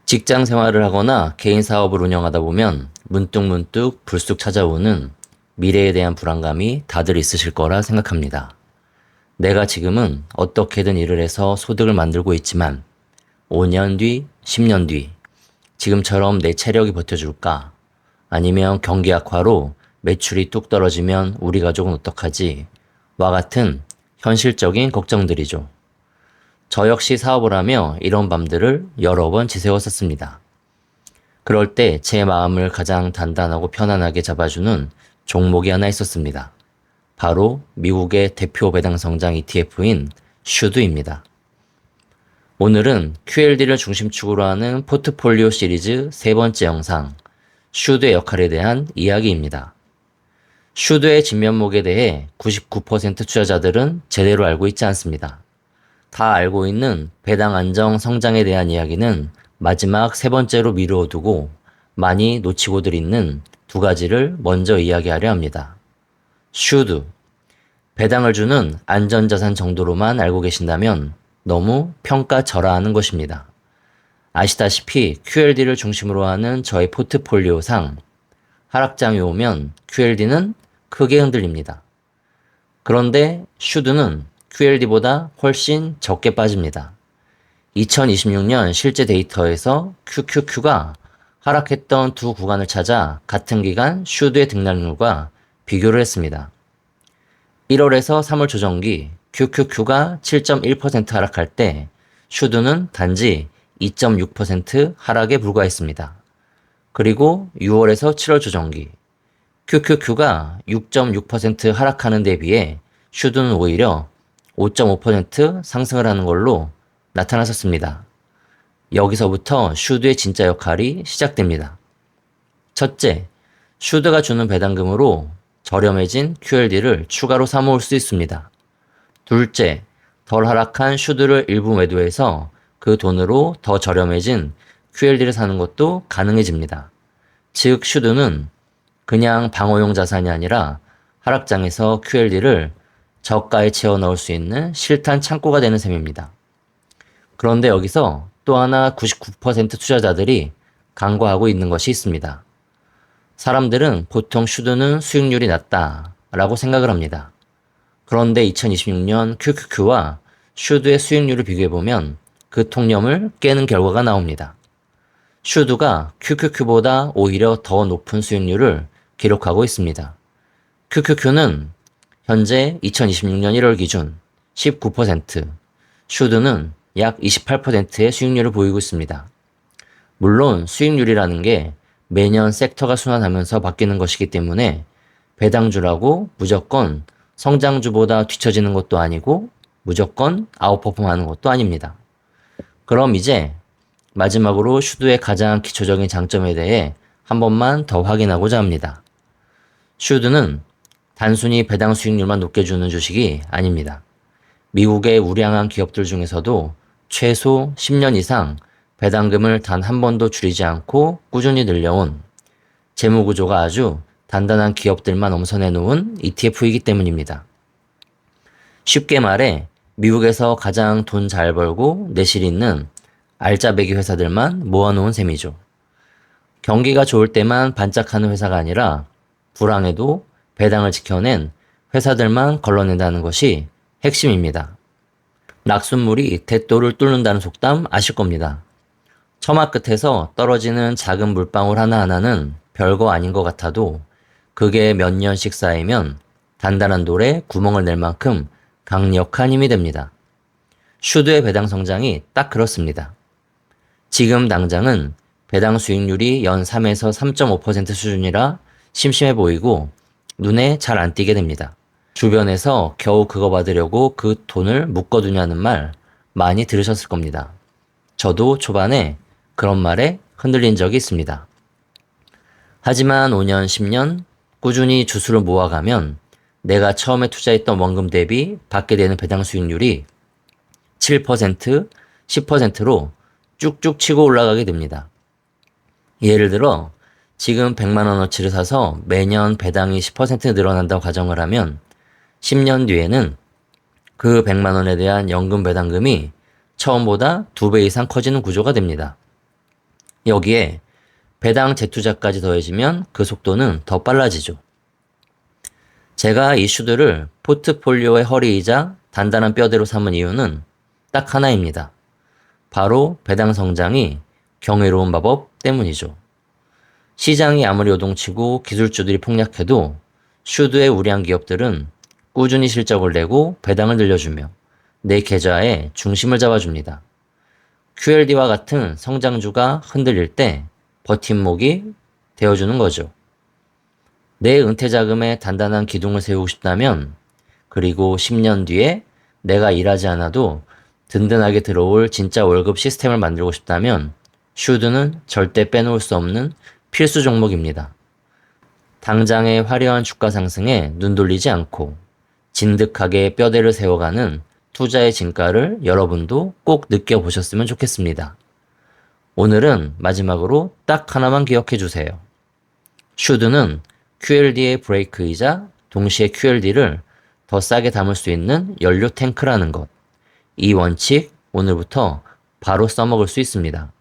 직장 생활을 하거나 개인 사업을 운영하다 보면 문득문득 불쑥 찾아오는 미래에 대한 불안감이 다들 있으실 거라 생각합니다. 내가 지금은 어떻게든 일을 해서 소득을 만들고 있지만 5년 뒤, 10년 뒤, 지금처럼 내 체력이 버텨줄까? 아니면 경기 악화로 매출이 뚝 떨어지면 우리 가족은 어떡하지? 와 같은 현실적인 걱정들이죠. 저 역시 사업을 하며 이런 밤들을 여러 번 지새웠었습니다. 그럴 때 제 마음을 가장 단단하고 편안하게 잡아주는 종목이 하나 있었습니다. 바로 미국의 대표 배당 성장 ETF인 슈드입니다. 오늘은 QLD를 중심축으로 하는 포트폴리오 시리즈 세 번째 영상, 슈드의 역할에 대한 이야기입니다. 슈드의 진면목에 대해 99% 투자자들은 제대로 알고 있지 않습니다. 다 알고 있는 배당 안정 성장에 대한 이야기는 마지막 세 번째로 미루어 두고 많이 놓치고들 있는 두 가지를 먼저 이야기하려 합니다. 슈드, 배당을 주는 안전자산 정도로만 알고 계신다면 너무 평가절하하는 것입니다. 아시다시피 QLD를 중심으로 하는 저의 포트폴리오상 하락장이 오면 QLD는 크게 흔들립니다. 그런데 슈드는 QLD보다 훨씬 적게 빠집니다. 2026년 실제 데이터에서 QQQ가 하락했던 두 구간을 찾아 같은 기간 슈드의 등락률과 비교를 했습니다. 1월에서 3월 조정기 QQQ가 7.1% 하락할 때 슈드는 단지 2.6% 하락에 불과했습니다. 그리고 6월에서 7월 조정기 QQQ가 6.6% 하락하는 데 비해 슈드는 오히려 5.5% 상승을 하는 걸로 나타났었습니다. 여기서부터 슈드의 진짜 역할이 시작됩니다. 첫째, 슈드가 주는 배당금으로 저렴해진 QLD를 추가로 사모을 수 있습니다. 둘째, 덜 하락한 슈드를 일부 매도해서 그 돈으로 더 저렴해진 QLD를 사는 것도 가능해집니다. 즉, 슈드는 그냥 방어용 자산이 아니라 하락장에서 QLD를 저가에 채워 넣을 수 있는 실탄 창고가 되는 셈입니다. 그런데 여기서 또 하나 99% 투자자들이 간과하고 있는 것이 있습니다. 사람들은 보통 슈드는 수익률이 낮다 라고 생각을 합니다. 그런데 2026년 QQQ와 슈드의 수익률을 비교해보면 그 통념을 깨는 결과가 나옵니다. 슈드가 QQQ보다 오히려 더 높은 수익률을 기록하고 있습니다. QQQ는 현재 2026년 1월 기준 19%, 슈드는 약 28%의 수익률을 보이고 있습니다. 물론 수익률이라는 게 매년 섹터가 순환하면서 바뀌는 것이기 때문에 배당주라고 무조건 성장주보다 뒤처지는 것도 아니고 무조건 아웃퍼폼하는 것도 아닙니다. 그럼 이제 마지막으로 슈드의 가장 기초적인 장점에 대해 한 번만 더 확인하고자 합니다. 슈드는 단순히 배당 수익률만 높게 주는 주식이 아닙니다. 미국의 우량한 기업들 중에서도 최소 10년 이상 배당금을 단 한 번도 줄이지 않고 꾸준히 늘려온 재무구조가 아주 단단한 기업들만 엄선해 놓은 ETF이기 때문입니다. 쉽게 말해 미국에서 가장 돈 잘 벌고 내실 있는 알짜배기 회사들만 모아놓은 셈이죠. 경기가 좋을 때만 반짝하는 회사가 아니라 불황에도 배당을 지켜낸 회사들만 걸러낸다는 것이 핵심입니다. 낙숫물이 대도를 뚫는다는 속담 아실 겁니다. 처마 끝에서 떨어지는 작은 물방울 하나하나는 별거 아닌 것 같아도 그게 몇 년씩 쌓이면 단단한 돌에 구멍을 낼 만큼 강력한 힘이 됩니다. 슈드의 배당 성장이 딱 그렇습니다. 지금 당장은 배당 수익률이 연 3에서 3.5% 수준이라 심심해 보이고 눈에 잘 안 띄게 됩니다. 주변에서 겨우 그거 받으려고 그 돈을 묶어두냐는 말 많이 들으셨을 겁니다. 저도 초반에 그런 말에 흔들린 적이 있습니다. 하지만 5년, 10년 꾸준히 주수를 모아가면 내가 처음에 투자했던 원금 대비 받게 되는 배당 수익률이 7%, 10%로 쭉쭉 치고 올라가게 됩니다. 예를 들어 지금 100만 원어치를 사서 매년 배당이 10% 늘어난다고 가정을 하면 10년 뒤에는 그 100만 원에 대한 연금 배당금이 처음보다 2배 이상 커지는 구조가 됩니다. 여기에 배당 재투자까지 더해지면 그 속도는 더 빨라지죠. 제가 이 슈드를 포트폴리오의 허리이자 단단한 뼈대로 삼은 이유는 딱 하나입니다. 바로 배당 성장이 경이로운 마법 때문이죠. 시장이 아무리 요동치고 기술주들이 폭락해도 슈드의 우량 기업들은 꾸준히 실적을 내고 배당을 늘려주며 내 계좌의 중심을 잡아줍니다. QLD와 같은 성장주가 흔들릴 때 버팀목이 되어주는 거죠. 내 은퇴 자금에 단단한 기둥을 세우고 싶다면, 그리고 10년 뒤에 내가 일하지 않아도 든든하게 들어올 진짜 월급 시스템을 만들고 싶다면 슈드는 절대 빼놓을 수 없는 필수 종목입니다. 당장의 화려한 주가 상승에 눈 돌리지 않고 진득하게 뼈대를 세워가는 투자의 진가를 여러분도 꼭 느껴보셨으면 좋겠습니다. 오늘은 마지막으로 딱 하나만 기억해 주세요. 슈드는 QLD의 브레이크이자 동시에 QLD를 더 싸게 담을 수 있는 연료 탱크라는 것. 이 원칙 오늘부터 바로 써먹을 수 있습니다.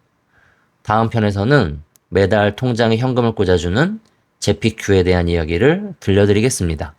다음 편에서는 매달 통장에 현금을 꽂아주는 제피큐에 대한 이야기를 들려드리겠습니다.